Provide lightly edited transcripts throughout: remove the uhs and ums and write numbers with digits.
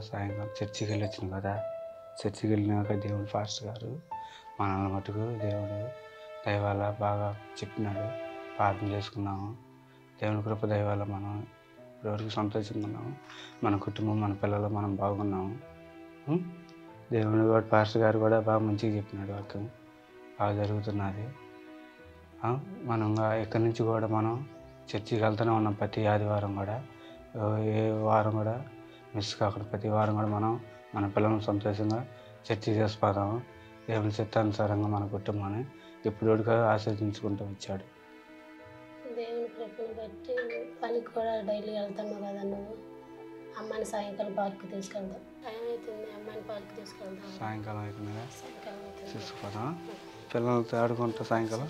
సాయంకాలం చర్చికి వెళ్ళి వచ్చిన కదా. చర్చికి వెళ్ళినాక దేవుడు పాస్టర్ గారు మనల్ని మటుకు దేవుడు దయ వల్ల బాగా చెప్పినాడు. ప్రార్థన చేసుకున్నాము. దేవుని కృప దయ వల్ల మనం ఇప్పటివరకు సంతోషంగా ఉన్నాము. మన కుటుంబం, మన పిల్లలు మనం బాగున్నాము. దేవుని కూడా పాస్టర్ గారు కూడా బాగా మంచిగా చెప్పినాడు. వాక్యం బాగా జరుగుతున్నది. మనం ఇక్కడి నుంచి కూడా మనం చర్చికి వెళ్తూనే ఉన్నాం. ప్రతి ఆదివారం కూడా ఏ వారం కూడా మిస్ కాకుండా ప్రతి వారం కూడా మనం మన పిల్లలను సంతోషంగా చర్చి చేసిపోతాము. దేవుని చిత్తానుసారంగా మన కుటుంబాన్ని ఎప్పుడోడుగా ఆస్వాదించుకుంటూ వచ్చాడు. దేవుని కృపను బట్టి పనికి కూడా డైలీ వెళ్తున్నావు కదా నువ్వు. అమ్మాయిని సాయంకాలం పార్క్ తీసుకెళ్తాం. టైం అవుతుంది, అమ్మాయిని పార్క్ తీసుకెళ్తాం. సాయంకాలం అవుతుందిగా తీసుకుపోతాం. పిల్లలతో ఆడుకుంటా సాయంకాలం.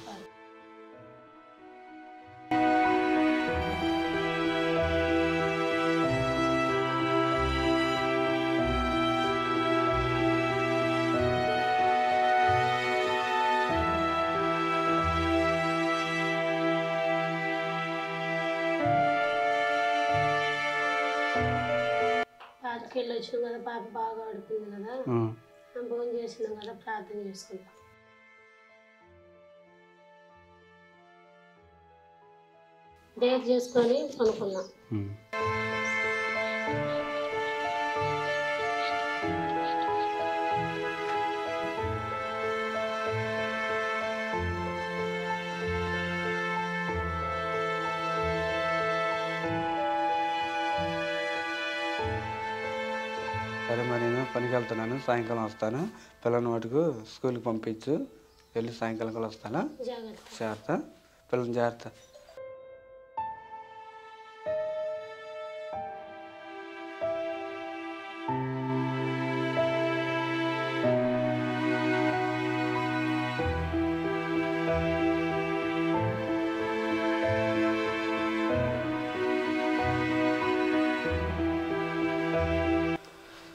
పార్క్కి వెళ్ళి వచ్చినాం కదా, పాప బాగా ఆడుకుంది కదా, భోజనం చేసినాం కదా, ప్రార్థన చేసుకుంటాం. డేట్ చేసుకొని కొనుక్కున్నాం. సరే, మరి నేను పనికి వెళ్తున్నాను. సాయంకాలం వస్తాను. పిల్లల మటుకు స్కూల్కి పంపించు. వెళ్ళి సాయంకాలం కూడా వస్తాను. జాగ్రత్త, పిల్లలు జాగ్రత్త.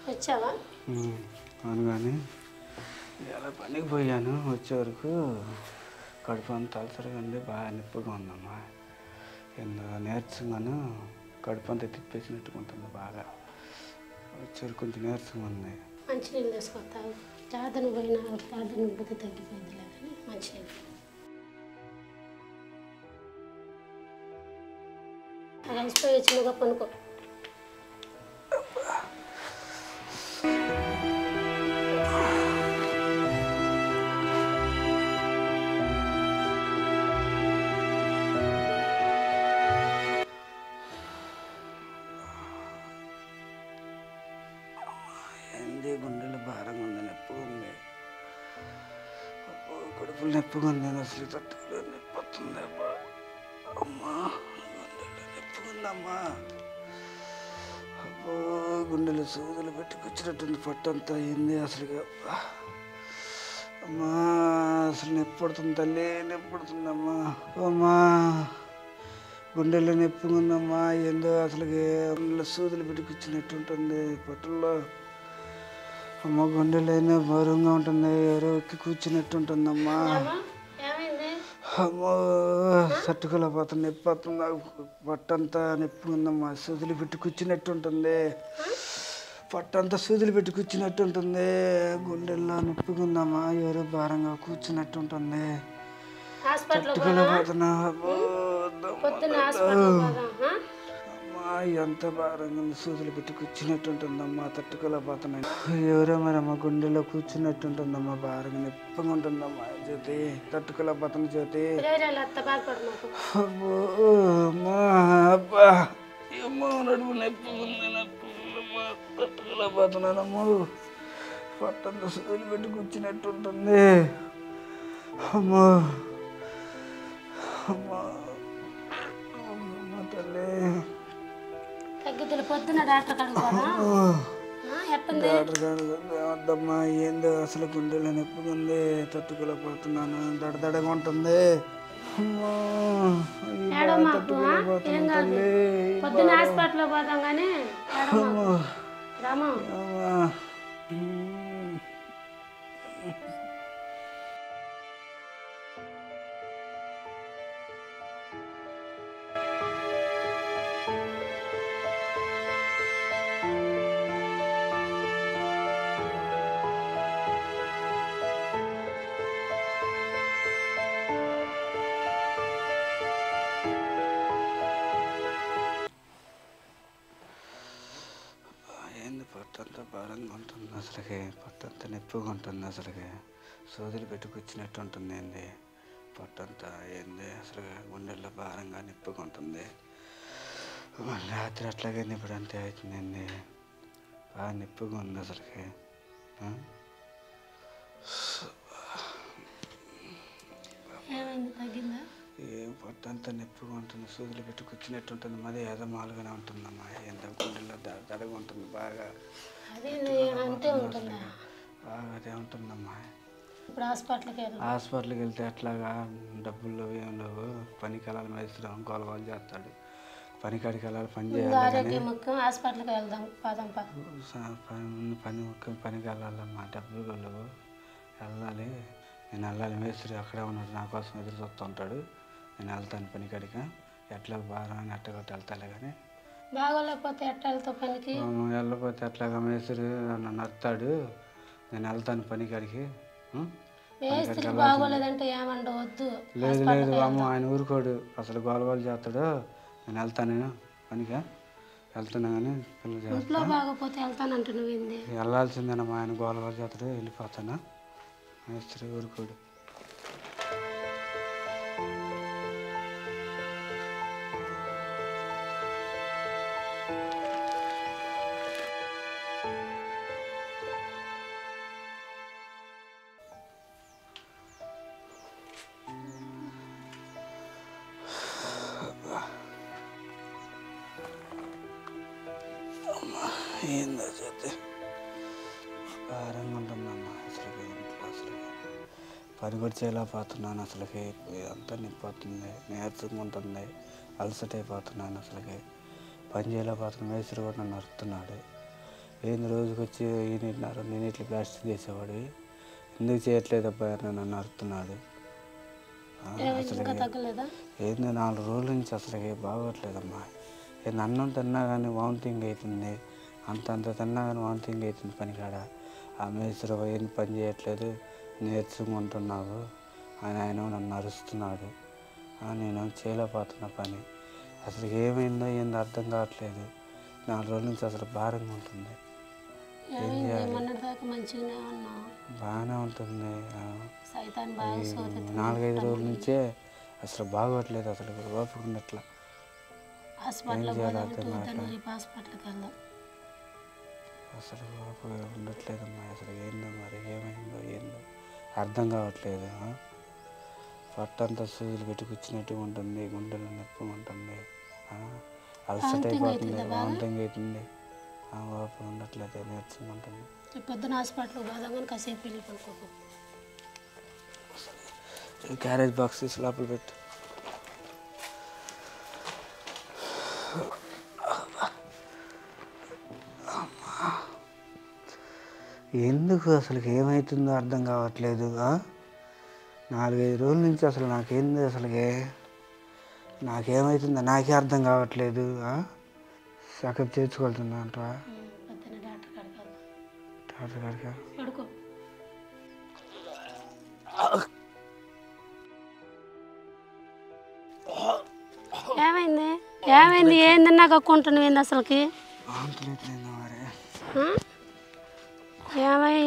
వచ్చావా? అవును, కానీ ఇలా పనికి పోయాను. వచ్చే వరకు కడుపు అంతా అలసరగా ఉండి బాగా నొప్పిగా ఉందమ్మా. నీరసంగాను కడుపు అంతా తిప్పేసినట్టుగా ఉంటుంది. బాగా వచ్చేవరకు కొంచెం నీరసంగా ఉంది. మంచినీళ్ళు తీసుకొస్తావు. ప్రార్థన పోయినా ప్రార్థన బుద్ధి తగ్గిపోయింది లేదని మంచినీళ్ళు కలిసిపోయి వచ్చినగా పనుకో. గుండెలు భారంగా ఉంది, నొప్పిగా ఉంది. కడుపులు నొప్పిగా ఉంది. అసలు తట్టుకులో నొప్పి వస్తుంది. అమ్మా, గుండెలు నొప్పిగా ఉందమ్మా. అబ్బో, గుండెలు సూదులు పెట్టుకొచ్చినట్టుంది. పట్టంతా అయింది అసలుగా. అమ్మా, అసలు నొప్పి పడుతుంది తల్లి, నొప్పి పడుతుందమ్మా. అమ్మా, గుండెల్లో నొప్పిగా ఉందమ్మా. ఏందో అసలుకి సూదులు పెట్టుకొచ్చినట్టుంటుంది పట్టుల్లో. అమ్మ, గుండెలైనా భారంగా ఉంటుంది. ఎవరో ఎక్కి కూర్చున్నట్టు ఉంటుందమ్మా. అమ్మో, తట్టుకోలేకపోతుంది. నొప్పి వస్తుంది. పట్టంతా నొప్పి ఉందమ్మా. సూదులు పెట్టి కూర్చున్నట్టు ఉంటుంది. పట్టంతా సూదులు పెట్టి కూర్చున్నట్టు ఉంటుంది. గుండెల్లో నొప్పిగా ఉందమ్మా. ఎవరో భారంగా కూర్చున్నట్టు ఉంటుంది. తట్టుకోలేకపోతున్నా. ఎంత భారంగా సూదులు పెట్టి కూర్చున్నట్టుంటుందమ్మా. తట్టుకోలేకపోతున్నాయి. ఎవరో మరి అమ్మ గుండెలో కూర్చున్నట్టుంటుందమ్మా. భారంగా నొప్పిగా ఉంటుందమ్మా. జ్యోతి, తట్టుకోలేకపోతున్నా జ్యోతి. అబ్బో, అమ్మా, అబ్బా, అమ్మో, నడుము నొప్పిగా ఉంది. నొప్పి తట్టుకోలేకపోతున్నానమ్మా. పట్టంతా సూదులు పెట్టి కూర్చున్నట్టుంటుంది. అమ్మో, అమ్మా, అమ్మ తల్లి. పొద్దున్న డాక్టర్ వద్దమ్మా. ఏందో అసలు గుండెలో నొప్పిగా ఉంది. తట్టుకోలేకపోతున్నాను. దడదడగా ఉంటుంది. పొద్దున్న హాస్పిటల్లో పోతాం కానీ పొట్టంతా భారంగా ఉంటుంది అసలుకి, పొట్టంతా నొప్పిగా ఉంటుంది అసలుకి, సూదులు పెట్టి కూర్చున్నట్టు ఉంటుంది ఏంది పొట్టంతా, ఏంది అసలు గుండెల్లో భారంగా నొప్పిగా ఉంటుంది. రాత్రి అట్లాగే ఇప్పుడు అంతే అవుతుందండి, బాగా నొప్పిగా ఉంది అసలుకి. తగ్గిందా? ఏం పొట్టంతా నొప్పిగా ఉంటుంది, సూదులు పెట్టి కూర్చున్నట్టు ఉంటుంది, మరి ఏదో మాలుగానే ఉంటుందమ్మా, ఎంత గుండెల్లో దడగా ఉంటుంది, బాగా అదే ఉంటుందా? బాగా అదే ఉంటుందమ్మా. ఇప్పుడు హాస్పిటల్కి వెళ్తే అట్లాగా డబ్బులు ఏం లేవు, పనికి వెళ్ళాలి, మేస్తున్నాం గోలగోలు చేస్తాడు, పనికాడికి వెళ్ళాలి, పని చేయాలి, హాస్పిటల్కి వెళ్దాం పని ముఖ్యం, పనికి వెళ్ళాలమ్మా, డబ్బులు లేవు, వెళ్ళాలి, నేను వెళ్ళాలి, మేస్త్రి అక్కడే ఉన్నాడు, నా కోసం ఎదురు చూస్తూ ఉంటాడు, నేను వెళ్తాను పనికాడికి, ఎట్లా బాగా ఎట్టగొట్టి వెళ్తాలే కానీ బాగోలేకపోతే ఎట్లా వెళ్తావు పనికి? వెళ్ళకపోతే అట్లాగా మేస్త్రి నన్ను నడతాడు, నేను వెళ్తాను పనికాడికి. మేస్త్రి బాగోలేదంటే ఏమండవద్దు. లేదు లేదు అమ్మ, ఆయన ఊరుకోడు, అసలు గోలగోలు చేస్తాడు, నేను వెళ్తాను పనిగా, వెళ్తున్నా కానీ ఇంట్లో బాగోపోతే వెళ్తానంటే నువ్వేంది? వెళ్ళాల్సిందేనమ్మా, ఆయన గోలగోలు చేస్తాడు, వెళ్ళిపోతాను, మేస్త్రి ఊరుకోడు. ఏందో చేస్తే భారంగా ఉంటుందమ్మా అసలుకి, ఇంట్లో అసలుకి పని కూడా చేయలేకపోతున్నాను అసలుకి, అంతా నిండిపోతుంది, నీరసంగా ఉంటుంది, అలసట అయిపోతున్నాను అసలుకి, పని చేయలేకపోతున్నాను, మేస్త్రి కూడా నన్ను అరుస్తున్నాడు, ఏంది రోజుకి వచ్చి ఈయనన్నారు నేను ఇట్లా ప్లాస్టిక్ చేసేవాడు, ఎందుకు చేయట్లేదు అబ్బాయి అని నన్ను అరుస్తున్నాడు. అసలు ఏందో 4 రోజుల నుంచి అసలుకి బాగోట్లేదమ్మా, ఏంది అన్నం తిన్నా కానీ వామిటింగ్ అవుతుంది, అంత తిన్నా కానీ వామిటింగ్ అవుతుంది పనికాడ, ఆ మేస్త్రి ఏం పని చేయట్లేదు, నేర్చుకుంటున్నావు ఉంటున్నావు అని ఆయన నన్ను అరుస్తున్నాడు, నేను చేయలేకపోతున్నా పని, అసలు ఏమైందో ఏందో అర్థం కావట్లేదు, 4 రోజుల నుంచి అసలు భారంగా ఉంటుంది, ఏం చేయాలి? బాగానే ఉంటుంది, 4-5 రోజుల నుంచే అసలు బాగోట్లేదు, అసలు ఓపిక ఉన్నట్ల, ఏం చేయాలి అర్థం కావట్లేదు, అసలు ఓపిక ఉండట్లేదమ్మా, అసలు ఏందో మరి ఏమైందో ఏందో అర్థం కావట్లేదు, పొట్టంతా సూదులు పెట్టి కూర్చున్నట్టుగా ఉంటుంది, గుండెలు నొప్పి ఉంటుంది, అలసట అయిపోతుంది, వామిటింగ్ అవుతుంది, ఓపిక ఉండట్లేదు, నీరసంగా ఉంటుంది. పొద్దున హాస్పిటల్కి పోదాం కానీ కాసేపు వెళ్ళి పడుకోకు. క్యారేజ్ బాక్స్ తీసి లోపల పెట్టు. ఎందుకు అసలు ఏమవుతుందో అర్థం కావట్లేదు, 4-5 రోజుల నుంచి అసలు నాకేంది అసలుకి, నాకేమవుతుందో నాకే అర్థం కావట్లేదు, చెకప్ చేర్చుకెళ్తున్నా అంటవా? డాక్టర్ గారికి ఏమైంది? ఏమైంది? ఏందన్నా కక్కుంటున్నావు ఏంది అసలుకి?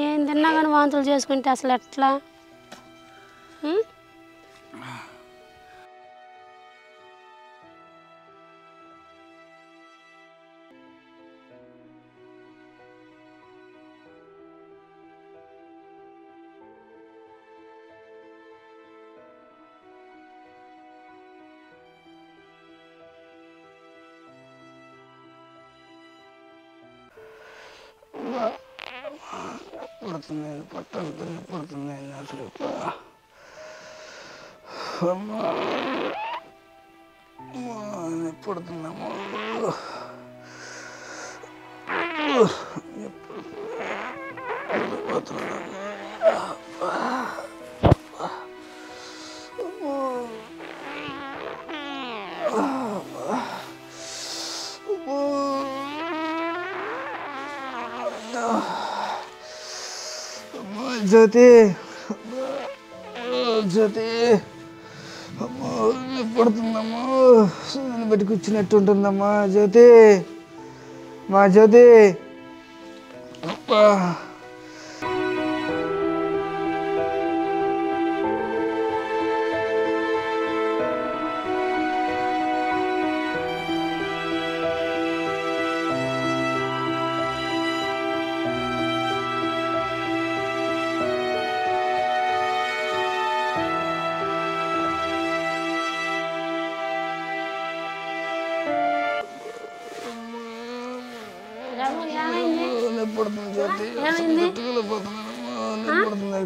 ఏం తిన్నా కానీ వాంతులు చేసుకుంటే అసలు ఎట్లా? పడుతుంది అసలు పడుతుందమ్మా, జ్యోతి జ్యోతి అమ్మో పడుతుందమ్మా, సూర్యుని పెట్టి కూర్చున్నట్టు ఉంటుందమ్మా, జ్యోతి మా జ్యోతి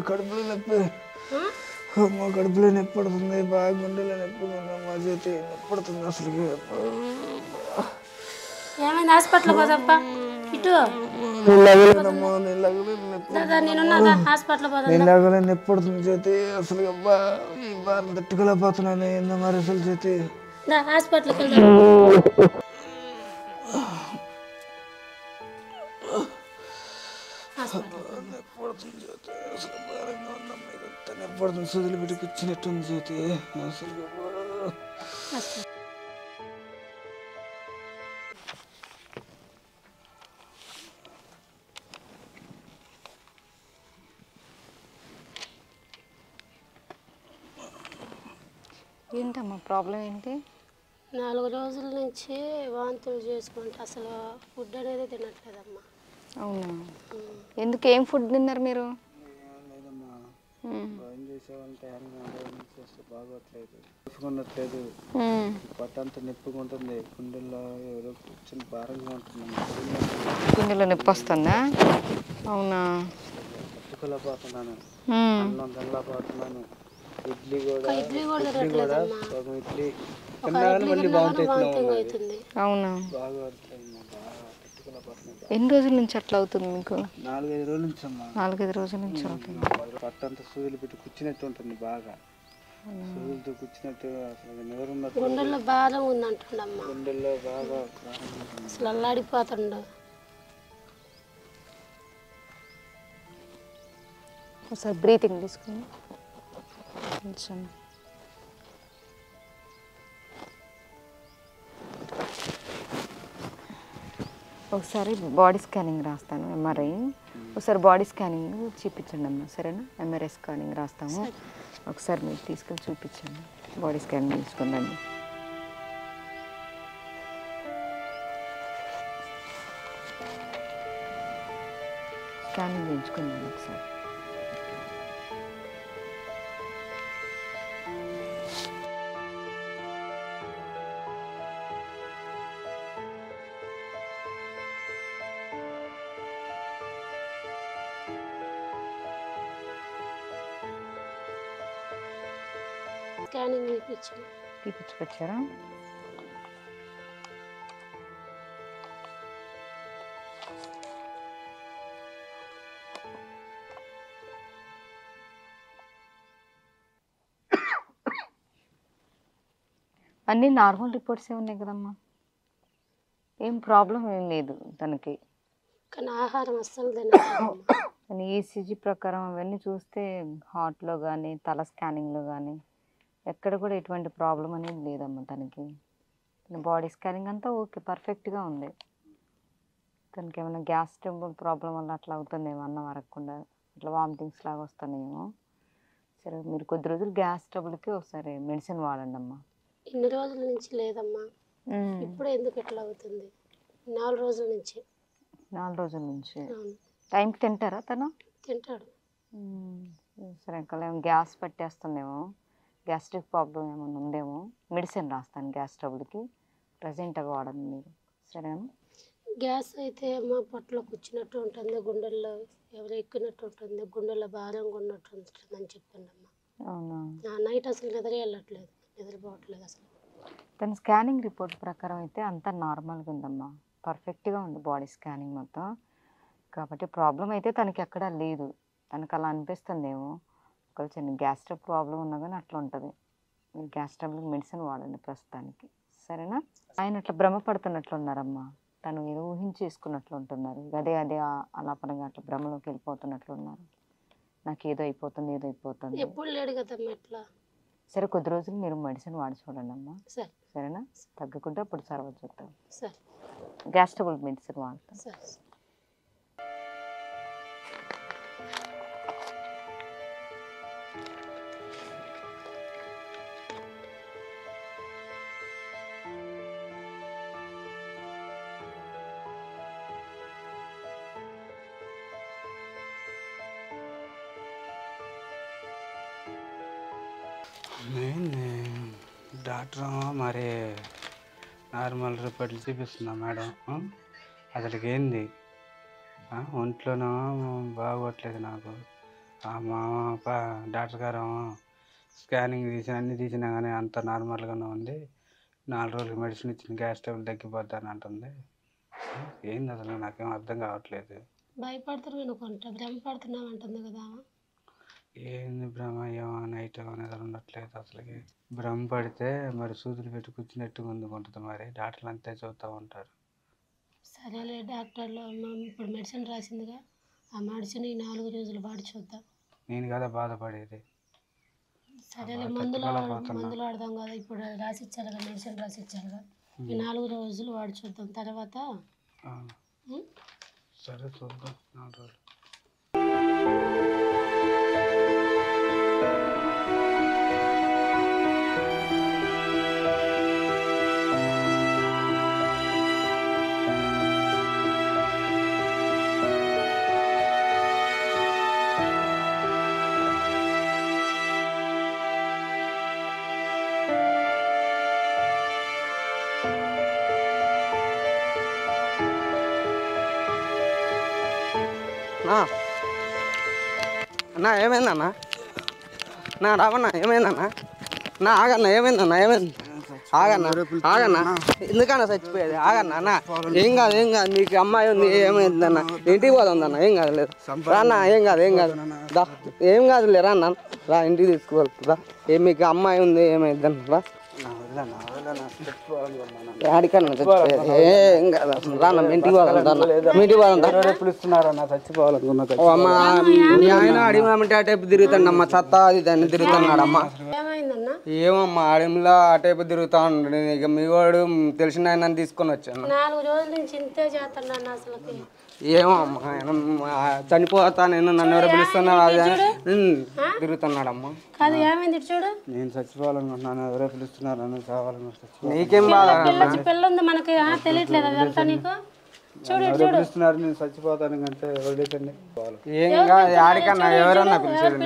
కడుపులో నొప్పి అమ్మ, కడుపులో నొప్పి పడుతుంది, బాగా గుండెలో నొప్పి మా చేతి నొప్పి పడుతుంది అసలు. ఏమైంది? హాస్పిటల్ పోదప్పా. ఇటు నిల్లగలేనమ్మా, నిల్లగలేను నొప్పి, హాస్పిటల్ పోదా. నిల్లగలేని నొప్పి పడుతుంది చేతి అసలు. అబ్బా ఈ బాధ తట్టుకోలేకపోతున్నాను ఏందో మరి అసలు చేతి. హాస్పిటల్కి వెళ్దాం. నొప్పి పడుతుంది చేతి అసలు, భారంగా ఉందమ్మా, ఇదంతా నొప్పి పడుతుంది, సూదులు పెట్టి కూర్చున్నట్టుంది చేతి అసలు. ఏంటమ్మా ప్రాబ్లం ఏంటి? 4 రోజుల నుంచి వాంతులు చేసుకుంటే అసలు ఫుడ్ అనేది తినట్లేదమ్మా. అవునా? ఎందుకు? ఏం ఫుడ్ తిన్నారు మీరు? లేదమ్మా, ఏం చేసేవాళ్ళంటే బాగోట్లేదు, చూసుకున్నట్లేదు, పొట్టంతా నొప్పిగా ఉంటుంది, గుండెల్లో ఏదో కూర్చొని భారంగా ఉంటుంది, గుండెలో నొప్పి వస్తుందా? అవునా? తట్టుకోలేకపోతున్నాను, అన్నం తినలేకపోతున్నాను, ఇడ్లీ కూడా సగం ఇడ్లీ తిన్నాగానే మళ్ళీ బాగుంటుంది. అవునా? బాగా తట్టుకోలేకపోతున్నాను. ఎన్ని రోజుల నుంచి అట్లా అవుతుంది మీకు? 4-5 రోజుల నుంచి అమ్మా. 4-5 రోజుల నుంచి అవుతుంది. పట్టంతా సూదులు పెట్టి కూర్చున్నట్టు ఉంటుంది, బాగా సూదులతో కూర్చున్నట్టు, అసలు నిద్రున్నట్టు, గుండెల్లో భారం ఉందంటుండమ్మా, గుండెల్లో బాగా అసలు అల్లాడిపోతుండ. ఒకసారి బ్రీతింగ్ తీసుకుని కొంచెం. ఒకసారి బాడీ స్కానింగ్ రాస్తాను, ఎంఆర్ఐ. ఒకసారి బాడీ స్కానింగ్ చూపించండి అమ్మా, సరేనా? ఎంఆర్ఐ స్కానింగ్ రాస్తాము, ఒకసారి మీరు తీసుకెళ్ళి చూపించండి, బాడీ స్కానింగ్ తీసుకుందండి. స్కానింగ్ చేయించుకుందాం ఒకసారి. స్కానింగ్ తీపించుకొచ్చారా? అన్నీ నార్మల్ రిపోర్ట్సే ఉన్నాయి కదమ్మా, ఏం ప్రాబ్లం ఏం లేదు తనకి. కానీ ఆహారం అస్సలు తినట్లేదు. కానీ ఈసీజీ ప్రకారం అవన్నీ చూస్తే హార్ట్లో కానీ తల స్కానింగ్లో కానీ ఎక్కడ కూడా ఎటువంటి ప్రాబ్లం అనేది లేదమ్మా తనకి. తన బాడీ స్కానింగ్ అంతా ఓకే, పర్ఫెక్ట్గా ఉంది. తనకి ఏమైనా గ్యాస్ ట్రబుల్ ప్రాబ్లం వల్ల అట్లా అవుతుందేమో, అన్నం అరగకుండా ఇట్లా వామిటింగ్స్ లాగా వస్తున్నాయేమో. సరే, మీరు కొద్ది రోజులు గ్యాస్ ట్రబుల్కి ఒకసారి మెడిసిన్ వాడండి అమ్మా. ఇన్ని రోజుల నుంచి లేదమ్మా, ఇప్పుడు ఎందుకు ఎట్లా అవుతుంది? 4 రోజుల నుంచి. 4 రోజుల నుంచి. టైంకి తింటారా తను? తింటాడు. సరే, ఇంకా గ్యాస్ పట్టేస్తుందేమో, గ్యాస్ట్రిక్ ప్రాబ్లం ఏమైనా ఉందేమో. మెడిసిన్ రాస్తాను గ్యాస్ ట్రబుల్కి, ప్రజెంట్ అవి వాడండి మీరు, సరేనా? గ్యాస్ అయితే మా పొట్టలో కూర్చున్నట్టు ఉంటుంది, గుండెల్లో ఎవరు ఎక్కినట్టు ఉంటుంది, గుండెల్లో భారంగా ఉన్నట్టు ఉంటుంది అని చెప్పిండమ్మా. అవునా? నైట్ అసలు నిద్ర వెళ్ళట్లేదు, నిద్రపోవట్లేదు అసలు. తన స్కానింగ్ రిపోర్ట్ ప్రకారం అయితే అంతా నార్మల్గా ఉందమ్మా, పర్ఫెక్ట్గా ఉంది బాడీ స్కానింగ్ మొత్తం. కాబట్టి ప్రాబ్లం అయితే తనకి ఎక్కడా లేదు. తనకు అలా అనిపిస్తుందేమో, ఒకవేళ చిన్న గ్యాస్ట్రిక్ ప్రాబ్లం ఉన్నా కానీ అట్లా ఉంటుంది. మీరు గ్యాస్ ట్రబుల్కి మెడిసిన్ వాడండి ప్రస్తుతానికి, సరేనా? ఆయన అట్లా భ్రమ పడుతున్నట్లున్నారమ్మా, తను ఏదో ఊహించేసుకున్నట్లు ఉంటున్నారు, అదే అలాపనగా అట్లా భ్రమలోకి వెళ్ళిపోతున్నట్లున్నారు. నాకు ఏదో అయిపోతుంది, ఏదో అయిపోతుంది. ఎప్పుడు లేడు కదమ్మా ఎట్లా. సరే, కొద్ది రోజులు మీరు మెడిసిన్ వాడి చూడండి అమ్మా, సరే సరేనా? తగ్గకుంటే అప్పుడు సర్వ చూద్దాం. సరే, గ్యాస్ ట్రబుల్ మెడిసిన్ వాడతాం. సరే. ఏంది డాక్టర్ మరి నార్మల్ రిపోర్ట్లు చూపిస్తున్నా మేడం. అసలుకి ఏంది ఒంట్లోనూ బాగోట్లేదు నాకు. మా డాక్టర్ గారు స్కానింగ్ అన్నీ తీసినా కానీ అంత నార్మల్గానే ఉంది. 4 రోజులకి మెడిసిన్ ఇచ్చిన గ్యాస్ ట్రబుల్ తగ్గిపోద్ది అని అంటుంది. ఏంది అసలు నాకేం అర్థం కావట్లేదు. భయపడుతున్నావు భ్రమపడుతున్నావు అంటుంది కదా. ఏంది భ్రమ ఏమో నైట్ అనేది ఉండట్లేదు అసలుకి. భ్రమ పడితే మరి సూదులు పెట్టి కూర్చున్నట్టుగా ఉంటుంది. మరి డాక్టర్లు అంతే చూస్తూ ఉంటారు. సరేలే డాక్టర్లు ఇప్పుడు మెడిసిన్ రాసిందిగా, ఆ మెడిసిన్ ఈ 4 రోజులు వాడి చూద్దాం. నేను కదా బాధపడేది. సరేలే మందులు వాడదాం కదా. ఇప్పుడు రాసిచ్చారుగా, మెడిసిన్ రాసిచ్చారుగా, ఈ 4 రోజులు వాడి చూద్దాం. తర్వాత సరే చూద్దాం 4 రోజులు. అన్నా ఏమైందన్నా? నా రావన్నా ఏమైందన్నా? నా ఆగన్నా ఏమైంది? ఆగన్నా ఎందుకన్నా చచ్చిపోయేది? ఆగన్నా అన్న ఏం కాదు మీకు అమ్మాయి ఉంది, ఏమైందన్న? ఇంటికి పోతుందన్న, ఏం కాదు లేదు రాన్నా, ఏం కాదు దా, ఏం కాదులే రాన్నా, రా ఇంటికి తీసుకువెళ్తుందా? మీకు అమ్మాయి ఉంది, ఏమైందన్న? రా ఆడికన్నా చచ్చిపోయేది ఏం కాదు రాన్న, ఇంటికి పోదాం. మీ ఆయన అడిగినామంటే ఆ టైపు తిరుగుతాడమ్మా, సత్తా అది దాన్ని తిరుగుతున్నాడమ్మా. ఏమమ్మా అడవిలో ఆ టైపు తిరుగుతా ఉంటాడు. ఇక మీ వాడు తెలిసిన ఆయన తీసుకొని వచ్చాను. 4 రోజుల నుంచి ఇంతే చేస్తున్నాను అసలుకి. ఏమో అమ్మా చనిపోతా నేను, నన్ను ఎవరో పిలుస్తున్నా తిరుగుతున్నాడమ్మా. కాదు ఏమైంది చూడు. నేను చచ్చిపోవాలనుకుంటున్నాను, ఎవరో పిలుస్తున్నారు, నన్ను చావాలనుకుంటున్నాను. నీకేం బాధ? పిల్ల ఉంది మనకి, తెలియట్లేదు అదంతా నీకు. పిలుస్తున్నారు, నేను చచ్చిపోతాను అంటే వదిలేకండి. ఏం కాదు ఆడికన్నా ఎవరన్నా పిలిచారు,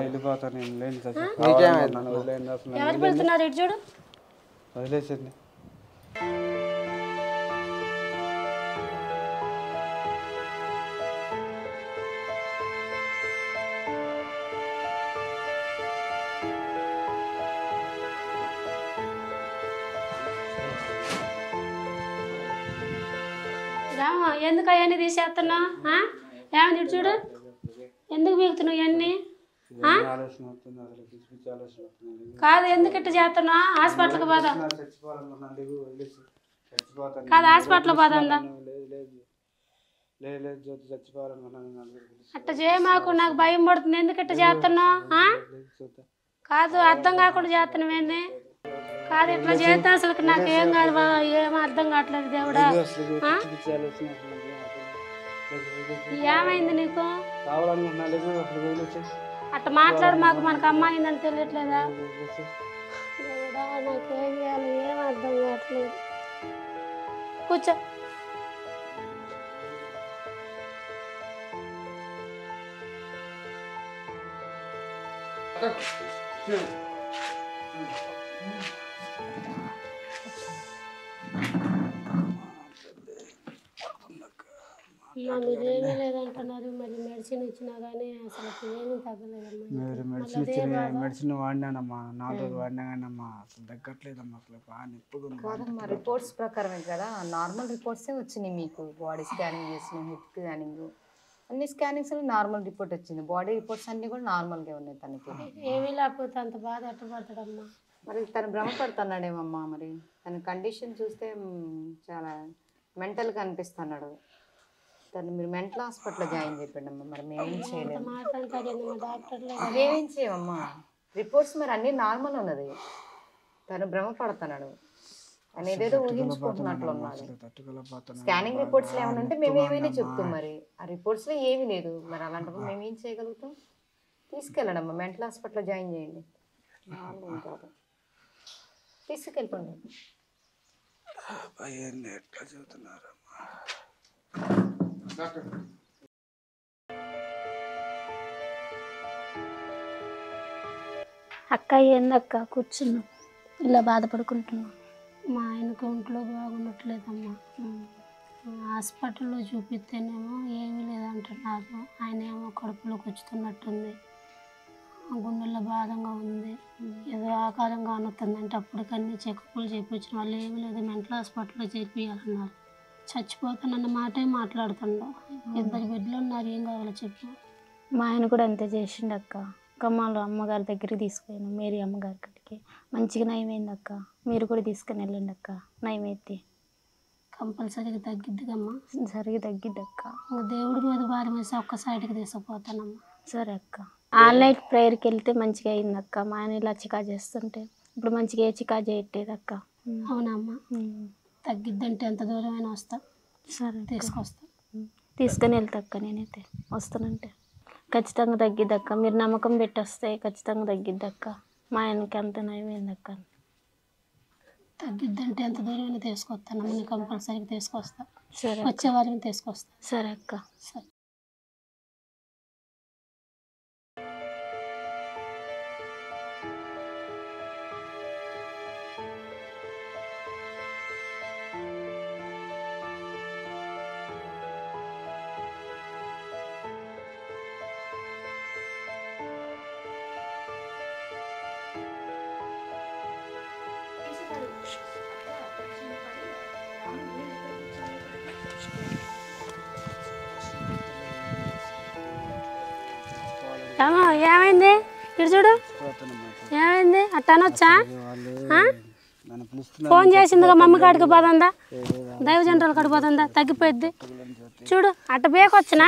వెళ్ళిపోతాను. నేను లేని నీకేమైంది? నన్ను వదిలేయండి, అసలు ఎవరు పిలుస్తున్నారు ఇటు చూడు. వదిలేసండి. ఎందుకు అవన్నీ తీసేస్తున్నావు? ఏమైంది ఇటు చూడు. ఎందుకు బీగుతున్నావు ఇవన్నీ? కాదు ఎందుకు ఇట్లా చేస్తున్నావు? హాస్పిటల్కి పోదాం. కాదు హాస్పిటల్ పోదాందా? అట్లా చేయమాకు, నాకు భయం పడుతుంది. ఎందుకు ఇట్లా చేస్తున్నావు? కాదు అర్థం కాకుండా చేస్తున్నావు ఏంది? కాదు ఇట్లా చేస్తే అసలు నాకు ఏం కాదు, ఏం అర్థం కావట్లేదు దేవుడా. ఏమైంది నీకు? అట్లా మాట్లాడు మాకు, మనకు అమ్మాయిందని తెలియట్లేదా? దేవుడా నాకేం చేయాలి, ఏం అర్థం కావట్లేదు. కూర్చో. మీరేమీ లేదంటున్నారు, మరి మెడిసిన్ ఇచ్చినా కానీ అసలు ఏమీ తగ్గలేదమ్మా. మెడిసిన్ వాడినానమ్మా, 4 రోజులు వాడినా కానీ అమ్మా అసలు తగ్గట్లేదమ్మా. అసలు బాగా నొప్పిగా కాదమ్మా, రిపోర్ట్స్ ప్రకారమే కదా, నార్మల్ రిపోర్ట్సే వచ్చినాయి మీకు. బాడీ స్కానింగ్ చేసిన, హెడ్ స్కానింగ్, అన్ని స్కానింగ్స్లో నార్మల్ రిపోర్ట్ వచ్చింది. బాడీ రిపోర్ట్స్ అన్నీ కూడా నార్మల్గా ఉన్నాయి తనకి. ఏమీ లేకపోతే అంత బాధ ఎట్ట పడతాడమ్మా? మరి తను భ్రమపడుతున్నాడేమమ్మా. మరి తన కండిషన్ చూస్తే చాలా మెంటల్గా అనిపిస్తున్నాడు. తను మీరు మెంటల్ హాస్పిటల్లో జాయిన్ చేయండమ్మా. మరి మేమేం చేయలేము, మేమేం చేయమమ్మా. రిపోర్ట్స్ మరి అన్నీ నార్మల్ ఉన్నది. తను భ్రమపడుతున్నాడు, తను ఏదేదో ఊహించుకుంటున్నట్లు ఉన్నాడు. స్కానింగ్ రిపోర్ట్స్లో ఏమైనా ఉంటే మేము ఏమైనా చెప్తాం. మరి ఆ రిపోర్ట్స్లో ఏమీ లేదు. మరి అలాంటప్పుడు మేమేం చేయగలుగుతాం? తీసుకెళ్ళడమ్మా, మెంటల్ హాస్పిటల్లో జాయిన్ చేయండి. తీసుకెళ్ళిపోండి. ఎట్లా చెబుతున్నారమ్మా? అక్క ఏందక్క కూర్చున్నాం ఇలా బాధపడుకుంటున్నాం. మా ఆయనకు ఒంట్లో బాగున్నట్లేదమ్మా. హాస్పిటల్లో చూపిస్తేనేమో ఏమీ లేదంటున్నారు. ఆయన ఏమో కడుపులో కూర్చుతున్నట్టుంది, గుండెల్లో బాధంగా ఉంది, ఏదో ఆకారంగా అనుతుందంటే అప్పటికన్నీ చెకప్లు చేయించిన వాళ్ళు ఏమీ లేదు, మెంటల్ హాస్పిటల్లో చేర్పియాలన్నారు. చచ్చిపోతానన్న మాటే మాట్లాడుతుండ. 2 బిడ్డలు ఉన్నారు, ఏం కావాలో చెప్పు. మా ఆయన కూడా అంతే చేసిండు అక్క. కమ్మాల అమ్మగారి దగ్గరికి తీసుకుపోయాను, మేరీ అమ్మగారి కాడికి. మంచిగా నయమైంది అక్క. మీరు కూడా తీసుకుని వెళ్ళండి అక్క, నయమైతే కంపల్సరీగా తగ్గిద్దిగమ్మా. సరిగా తగ్గిద్ది అక్క. దేవుడి మీద భారం వేసి ఒక్క సైడ్కి తీసుకుపోతానమ్మా. సరే అక్క. ఆల్ నైట్ ప్రేయర్కి వెళ్తే మంచిగా అయింది అక్క. మా ఆయన ఇలా చికా చేస్తుంటే ఇప్పుడు మంచిగా ఏ చికా చేయట్లేదు అక్క. అవునమ్మా. తగ్గిద్దంటే ఎంత దూరమైనా వస్తా. సరే తీసుకొస్తా. తీసుకొని వెళ్తా అక్క. నేనైతే వస్తానంటే ఖచ్చితంగా తగ్గిద్దక్క. మీరు నమ్మకం పెట్టేస్తే ఖచ్చితంగా తగ్గిద్దక్క. మా ఆయనకి అంత నయమైంది అక్క. తగ్గిద్దంటే ఎంత దూరమైనా తీసుకొస్తాను, నేను కంపల్సరీగా తీసుకొస్తా. సరే, వచ్చే వారం తీసుకొస్తా. సరే అక్క. సరే. ఏమైంది? ఇటు చూడు, ఏమైంది? అట్టనొచ్చా? ఫోన్ చేసిందిగా మమ్మీ కాడికి పోతుందా, దైవ జనరల్ కాడికి పోతుందా, తగ్గిపోయిద్ది. చూడు అట్ట బేకొచ్చినా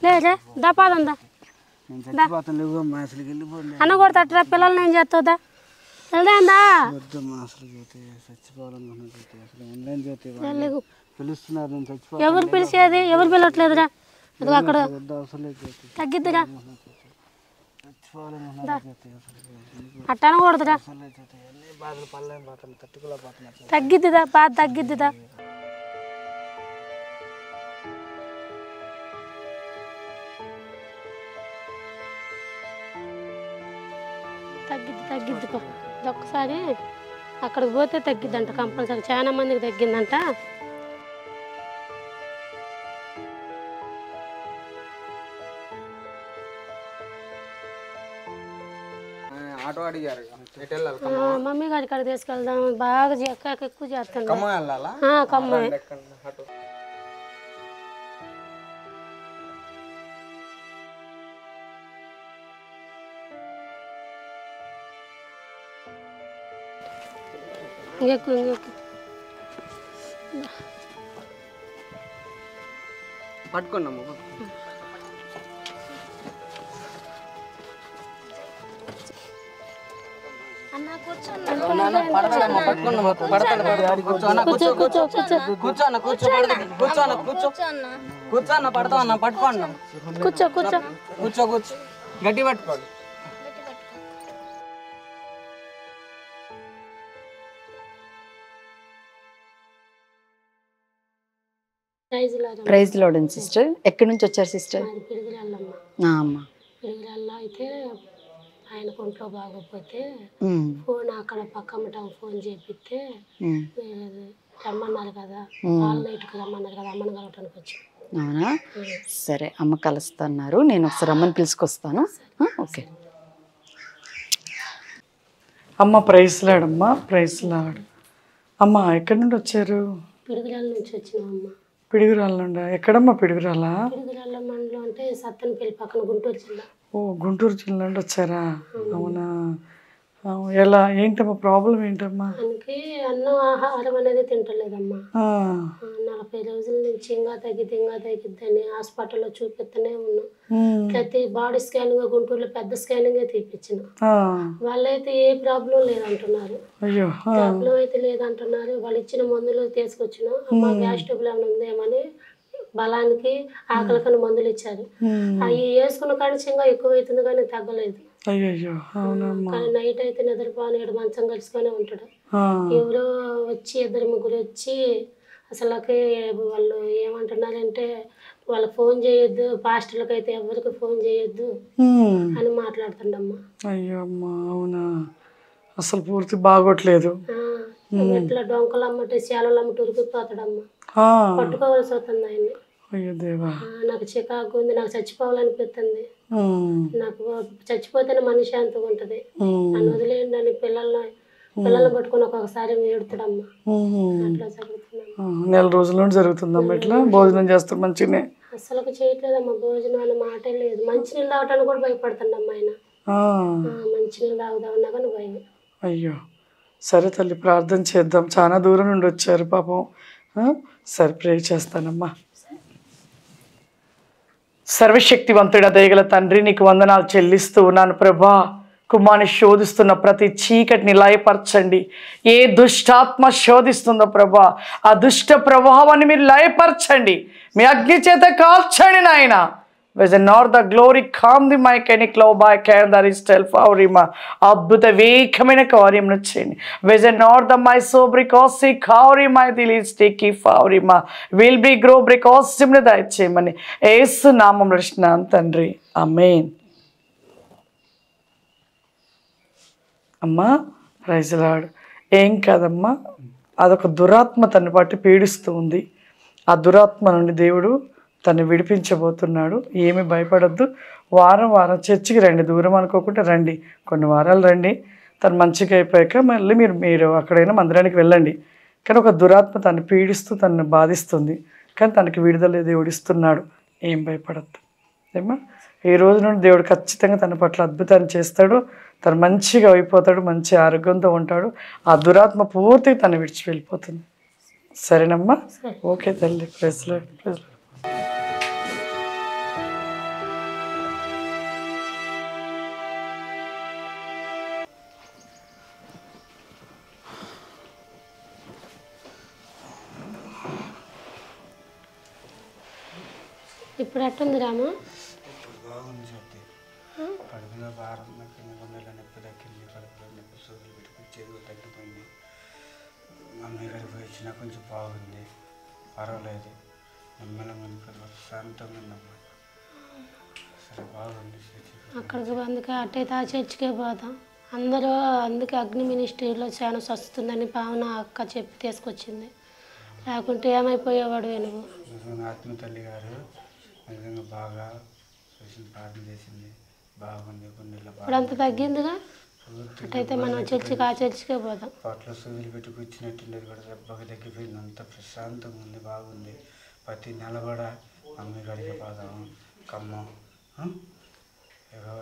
లేదే, దా పోతుందా అన్న కూడా తట్టరా, పిల్లల్ని ఏం చేస్తుందా, వెళ్దాందా? ఎవరు పిలిచేది? ఎవరు పిలవట్లేదురా, అది అక్కడ తగ్గిద్దిగా. అట్ట అనకూడదురా, తగ్గిద్దిదా, బాధ తగ్గిద్దిదా. తగ్గిద్ది ఒక్కసారి అక్కడికి పోతే తగ్గిద్దంట కంపల్సరీ. చాలా మందికి తగ్గిందంట. మమ్మీ గారి కాడికి తీసుకెళ్దాం, బాగా ఎక్కువ చేస్తాను. కమ్మాయి ఇంకెక్కు పట్టుకున్నాము. కూర్చోన్న పడతావన్నా, పట్టుకోండి. కూర్చో కూర్చో కూర్చో కూర్చో, గట్టి పట్టుకోండి. Praise lord sister. ఎక్కడి నుంచి వచ్చారు సిస్టర్? అమ్మా అయితే ఆయన ఒంట్లో బాగోకపోతే ఫోన్ అక్కడ పక్కమ్మటం ఫోన్ చేపిస్తే రమ్మన్నారు కదా, ఆల్ నైట్కి రమ్మన్నారు కదా, అమ్మని కలవటానికి వచ్చి. అవునా? సరే, అమ్మ కలుస్తున్నారు, నేను ఒకసారి అమ్మని పిలుచుకొస్తాను. ఓకే అమ్మ. ప్రైజ్ లార్డ్ అమ్మ, ప్రైజ్ లార్డ్ అమ్మ. ఎక్కడి నుండి వచ్చారు? పిడుగురాల నుంచి వచ్చినామమ్మ. పిడుగురాల నుండి? ఎక్కడమ్మా పిడుగురాల? పిడుగురాల మండలం అంటే సత్తెనపల్లి పక్కన, గుంటూరు జిల్లా. ఓ, గుంటూరు జిల్లా నుండి వచ్చారా? అవునా? ఎలా, ఏంటమ్మా ప్రాబ్లం ఏంటమ్మా? ఆయనకి అన్నం ఆహారం అనేది తింటలేదమ్మా. 40 రోజుల నుంచి ఇంకా తగ్గిద్దని హాస్పిటల్లో చూపిస్తూనే ఉన్నాం. ప్రతి బాడీ స్కానింగ్ గుంటూరులో పెద్ద స్కానింగ్ తీపిచ్చిన. వాళ్ళైతే ఏ ప్రాబ్లం లేదంటున్నారు. ప్రాబ్లం అయితే లేదంటున్నారు. వాళ్ళు ఇచ్చిన మందులు తీసుకొచ్చిన, అమ్మ గ్యాస్ ట్రబుల్ ఏమైనా ఉందేమని బలానికి ఆకలికని మందులు ఇచ్చారు. అవి వేసుకున్న కానీ ఇంకా ఎక్కువ అవుతుంది కానీ తగ్గలేదు. కానీ నైట్ అయితే నిద్రపోనేడు, మంచం కలుసుకొని ఉంటాడు. ఎవరో వచ్చి 2 ముగ్గురు వచ్చి అసలుకి వాళ్ళు ఏమంటున్నారంటే వాళ్ళకి ఫోన్ చేయొద్దు, పాస్టర్లకు అయితే ఎవరికి ఫోన్ చేయొద్దు అని మాట్లాడుతుండమ్మా. అయ్యో అమ్మా, అవునా? అసలు పూర్తి బాగోట్లేదు. ఇట్లా డొంకలు అమ్మటి శాలలు అమ్మటి ఉరికిపోతాడమ్మా. పట్టుకోవాల్సి వస్తుంది ఆయన్ని. అయ్యో దేవా, నాకు చికాకు ఉంది, నాకు చచ్చిపోవాలనిపిస్తుంది. నాకు చచ్చిపోతేనే మనశ్శాంతిగా ఉంటుంది. నన్ను వదిలేయండి అని పిల్లల్ని పట్టుకొని ఒక్కొక్కసారి ఏడుతాడమ్మా. అట్లా జరుగుతుందమ్మా. నెల రోజుల నుండి జరుగుతుందమ్మా ఇట్లా. భోజనం చేస్తారు మంచిగానే? అసలు చేయట్లేదమ్మా, భోజనం అనే మాటే లేదు. మంచినీళ్ళు తాగటానికి కూడా భయపడుతుండమ్మా ఆయన. మంచినీళ్ళు తాగుదామన్నా కానీ భయం. అయ్యో, సరే తల్లి, ప్రార్థన చేద్దాం. చాలా దూరం నుండి వచ్చారు పాపం. సరే, ప్రే చేస్తానమ్మా. సర్వశక్తివంతుడ దయగల తండ్రి, నీకు వందనాలు చెల్లిస్తూ ఉన్నాను ప్రభా. కుమారుని శోధిస్తున్న ప్రతి చీకటిని లయపరచండి. ఏ దుష్టాత్మ శోధిస్తుందో ప్రభా, ఆ దుష్ట ప్రభావాన్ని మీరు లయపరచండి. మీ అగ్ని చేత కాల్చండి నాయన. Vision nor the glory calm the mechanic low by care that is self aurima. అద్భుత వేగమైన కార్యమును చేయండి. Vision nor the my so because కారి మై దిలిస్టికి ఫౌరిమా విల్ బి గ్రో బ్రికాసిమ్ని దయచేయమని యేసు నామములో అడుగుతున్నాను తండ్రి, ఆమేన్. అమ్మా ప్రైజ్ లార్డ్. ఏం కాదమ్మా, అదొక దురాత్మ తను బట్టి పీడిస్తూ ఉంది. ఆ దురాత్మ నుండి దేవుడు తను విడిపించబోతున్నాడు. ఏమి భయపడద్దు. వారం వారం చర్చికి రండి, దూరం అనుకోకుండా రండి. కొన్ని వారాలు రండి, తను మంచిగా అయిపోయాక మళ్ళీ మీరు అక్కడైనా మందిరానికి వెళ్ళండి. కానీ ఒక దురాత్మ తను పీడిస్తూ తనను బాధిస్తుంది, కానీ తనకి విడుదల దేవుడు ఇస్తున్నాడు. ఏం భయపడద్దు ఏమా. ఈ రోజు నుండి దేవుడు ఖచ్చితంగా తన పట్ల అద్భుతాన్ని చేస్తాడు. తను మంచిగా అయిపోతాడు, మంచి ఆరోగ్యంతో ఉంటాడు. ఆ దురాత్మ పూర్తిగా తను విడిచి వెళ్ళిపోతుంది. సరేనమ్మా? ఓకే తల్లి, ప్రైజ్ లార్డ్, ప్రైజ్ లార్డ్. ఇప్పుడు ఎట్టుంది రామా? బాగుంది సత్తి. కడుపులో భారం తగ్గింది, గుండెలో నొప్పి తగ్గింది, కడుపులో నొప్పి సూదులు పెట్టుకొచ్చేది తగ్గిపోయింది. మమ్మీ గారికి వచ్చినా కొంచెం బాగుంది, పర్వాలేదు. నెమ్మదిగా శాంతంగా ఉందమ్మా. సరే, బాగుంది. అక్కడికి అందుకే అట్టయితే ఆ చర్చికే పోతాం అందరూ. అందుకే అగ్ని మినిస్ట్రీలో చాలా వస్తుందని పావన అక్క చెప్పి తీసుకొచ్చింది. లేకుంటే ఏమైపోయేవాడు నువ్వు. ఆత్మ తల్లి గారు నిజంగా బాగా ప్రార్థన చేసింది, బాగుంది. గుండెల్లో ఇప్పుడు అంత తగ్గిందిగా. అట్టయితే మనం చర్చికి ఆ చర్చికే పోదాం. పట్ల సూదులు పెట్టి కూర్చున్నట్టుండేది కూడా దెబ్బకి తగ్గిపోయింది. అంత ప్రశాంతంగా ఉంది, బాగుంది. ప్రతి నెల కూడా మమ్మీ గడికి పోదాము, ఖమ్మం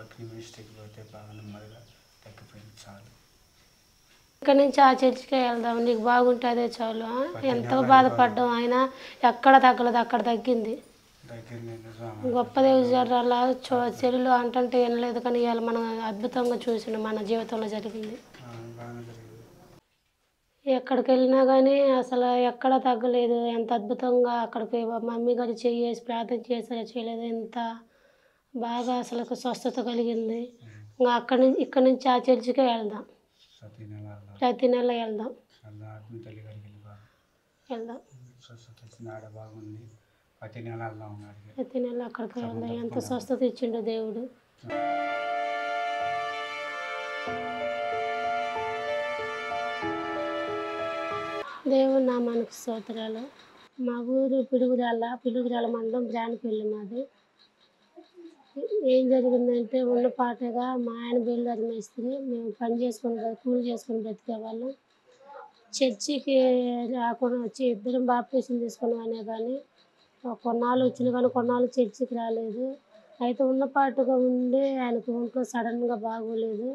అగ్ని మినిస్ట్రీకి పోతే బాగా నెమ్మదిగా తగ్గిపోయింది. చాలు, ఇక్కడ నుంచి ఆ చర్చికే వెళ్దాం, నీకు బాగుంటే అదే చాలు. ఎంతో బాధపడ్డాం, ఆయన ఎక్కడ తగ్గలేదు, అక్కడ తగ్గింది. గొప్ప దేవుళ్ళ చెల్లు అంటే వినలేదు, కానీ ఇవాళ మనం అద్భుతంగా చూసిన మన జీవితంలో జరిగింది. ఎక్కడికి వెళ్ళినా కానీ అసలు ఎక్కడ తగ్గలేదు. ఎంత అద్భుతంగా అక్కడికి మమ్మీ గారు చేసి ప్రార్థన చేసారో చేయలేదు, ఎంత బాగా అసలు స్వస్థత కలిగింది. ఇంకా ఇక్కడ నుంచి ఆ చర్చికే వెళ్దాం, ప్రతి నెల వెళ్దాం. ప్రతి నెల అక్కడికి వెళ్దాం. ఎంత స్వస్థత ఇచ్చిండో దేవుడు. దేవుడు నామానికి స్తోత్రాలు. మా ఊరు పిడుగురాల మండలం బ్రాండ్పల్లి మాది. ఏం జరిగిందంటే ఉన్నపాటుగా మా ఆయన బిల్డర్ మేస్త్రి, మేము పని కూలి చేసుకొని బ్రతికేవాళ్ళం. చర్చికి రాకుండా వచ్చి ఇద్దరం బాప్టిజం తీసుకున్నామనే కానీ కొన్నాళ్ళు వచ్చిన కానీ కొన్నాళ్ళు చర్చికి రాలేదు. అయితే ఉన్నపాటుగా ఉండి ఆయనకు ఒంట్లో సడన్గా బాగోలేదు.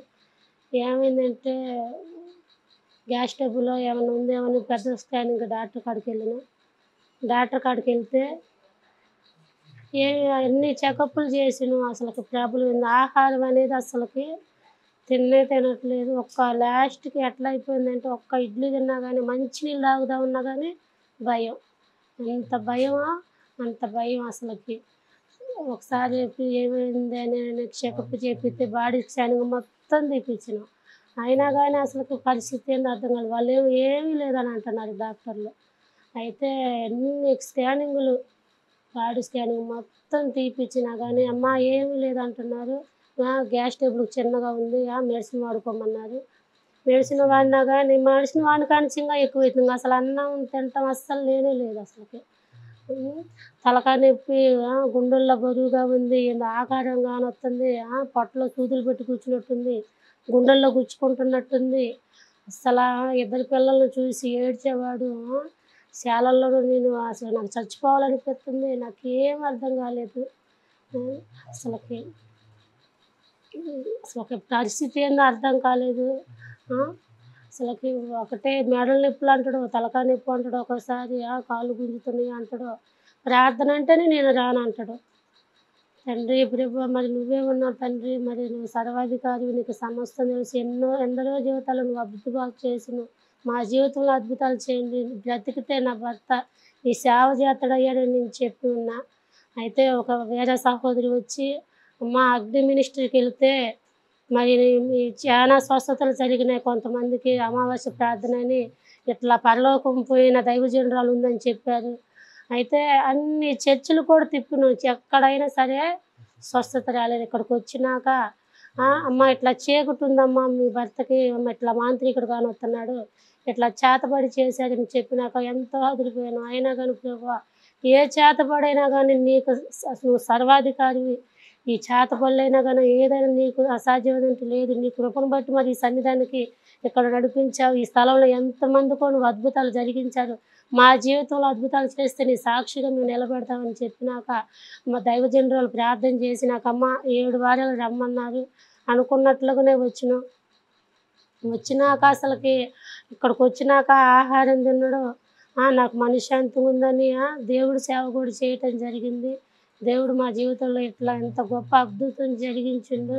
ఏమైందంటే గ్యాస్ ట్రబుల్లో ఏమైనా ఉందేమని పెద్ద స్కానింగ్ డాక్టర్ కాడికి వెళ్ళినాం. డాక్టర్ కాడికి వెళ్తే అన్ని చెకప్లు చేసినాం. అసలుకి ప్రాబ్లం ఉంది. ఆహారం అనేది అసలుకి తినట్లేదు. లాస్ట్కి ఎట్లా అయిపోయిందంటే ఒక్క ఇడ్లీ తిన్నా కానీ మంచినీళ్ళు తాగుదామన్నా కానీ భయం. అంత భయమా, అంత భయం అసలుకి. ఒకసారి ఏమైంది అని చెకప్ చేపిస్తే బాడీ స్కానింగ్ మొత్తం తీపించినాం. అయినా కానీ అసలుకి పరిస్థితి ఏందో అర్థం కాదు. వాళ్ళు ఏమీ లేదని అంటున్నారు డాక్టర్లు. అయితే అన్ని స్కానింగ్లు బాడీ స్కానింగ్ మొత్తం తీపిచ్చినా కానీ అమ్మ ఏమీ లేదంటున్నారు. గ్యాస్ టేబుల్ చిన్నగా ఉంది, మెడిసిన్ వాడుకోమన్నారు. మెడిసిన్ వాడినా కానీ మెడిసిన్ వాడిన కానించి ఇంకా ఎక్కువైతుంది. అసలు అన్నం తినటం అస్సలు లేనే లేదు అసలుకి. తలకాయ నొప్పి, గుండెల్లో బరువుగా ఉంది, ఆకారం కానొస్తుంది, పొట్టలో సూదులు పెట్టి కూర్చున్నట్టుంది, గుండెల్లో గుచ్చుకుంటున్నట్టుంది. అసలు ఇద్దరు పిల్లల్ని చూసి ఏడ్చేవాడు. శాలల్లో నేను అసలు నాకు చచ్చిపోవాలనిపిస్తుంది. నాకేం అర్థం కాలేదు అసలుకి. అసలు పరిస్థితి ఏందో అర్థం కాలేదు. అసలుకి ఒకటే మెడల నొప్పులు అంటాడు, తలకాయ నొప్పి అంటాడు, ఒకసారి కాళ్ళు గుంజుతున్నాయి అంటాడు. ప్రార్థన అంటేనే నేను రాను అంటాడు. తండ్రి ప్రభు మరి నువ్వే ఉన్నావు తండ్రి, మరి నువ్వు సర్వాధికారి, నీకు సమస్తం తెలుసు, ఎందరో జీవితాలు నువ్వు అద్భుతాలు చేసిను, మా జీవితంలో అద్భుతాలు చేయండి, బ్రతికితే నా భర్త ఈ సేవ చేస్తాడయ్యాడని నేను చెప్పి ఉన్నా. అయితే ఒక వేరే సహోదరి వచ్చి అమ్మ అగ్ని మినిస్ట్రీకి వెళ్తే మరి చాలా స్వస్థతలు జరిగినాయి, కొంతమందికి అమావాస్య ప్రార్థన అని ఇట్లా పరలోకం పోయిన దైవజనురాలు ఉందని చెప్పారు. అయితే అన్ని చర్చిలు కూడా తిప్పిన, ఎక్కడైనా సరే స్వస్థత రాలేదు. ఇక్కడికి వచ్చినాక అమ్మ ఇట్లా చీకటి ఉందమ్మా మీ భర్తకి, అమ్మ ఇట్లా మాంత్రికుడు కానొస్తున్నాడు, ఇట్లా చేతబడి చేశాడని చెప్పినాక ఎంతో అదిరిపోయాను. అయినా కానీ ప్రభువా ఏ చేతబడైనా కానీ నీకు నువ్వు సర్వాధికారివి, ఈ చేతబడులైనా కానీ ఏదైనా నీకు అసాధ్యమైనట్టు లేదు. నీ కృపను బట్టి మరి ఈ సన్నిధానికి ఇక్కడ నడిపించావు, ఈ స్థలంలో ఎంతమందికో నువ్వు అద్భుతాలు జరిగించారు, మా జీవితంలో అద్భుతాలు చేస్తే నీ సాక్షిగా మేము నిలబెడతామని చెప్పినాక మా దైవజనురాలు ప్రార్థన చేసినాక అమ్మ 7 వారాలు రమ్మన్నారు. అనుకున్నట్లుగానే వచ్చినాక అసలుకి ఇక్కడికి వచ్చినాక ఆహారం తినడం, నాకు మనశ్శాంతి ఉందని దేవుడు సేవ కూడా చేయటం జరిగింది. దేవుడు మా జీవితంలో ఇట్లా ఎంత గొప్ప అద్భుతం జరిగించిండు.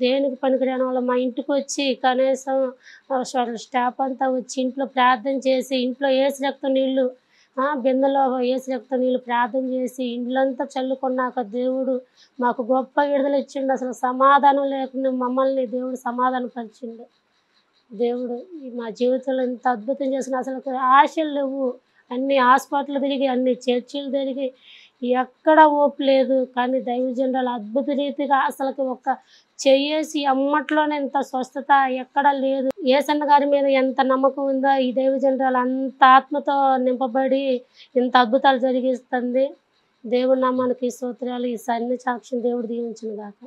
దేనికి పనికిరాని వాళ్ళు మా ఇంటికి వచ్చి కనీసం స్టాఫ్ అంతా వచ్చి ఇంట్లో ప్రార్థన చేసి, ఇంట్లో ఏసు రక్తం నీళ్ళు బిందెలో ఏసు రక్తం నీళ్ళు ప్రార్థన చేసి ఇండ్లంతా చల్లుకున్నాక దేవుడు మాకు గొప్ప విడుదల ఇచ్చిండు. అసలు సమాధానం లేకుండా మమ్మల్ని దేవుడు సమాధానపరిచిండు. దేవుడు మా జీవితంలో ఇంత అద్భుతం చేసిన, అసలు ఆశలు లేవు. అన్ని హాస్పిటల్ తిరిగి, అన్ని చర్చిలు తిరిగి ఎక్కడ ఓపు లేదు. కానీ దైవజనురాలు అద్భుత రీతిగా అసలుకి ఒక చెయ్యేసి అమ్మట్లోనే ఇంత స్వస్థత ఎక్కడ లేదు. యేసన్న గారి మీద ఎంత నమ్మకం ఉందో ఈ దైవజనురాలు అంత ఆత్మతో నింపబడి ఇంత అద్భుతాలు జరిగిస్తుంది. దేవుడి నామానికి స్తోత్రాలు. ఈ సన్ని సాక్ష్యం దేవుడు దీవించును గాక.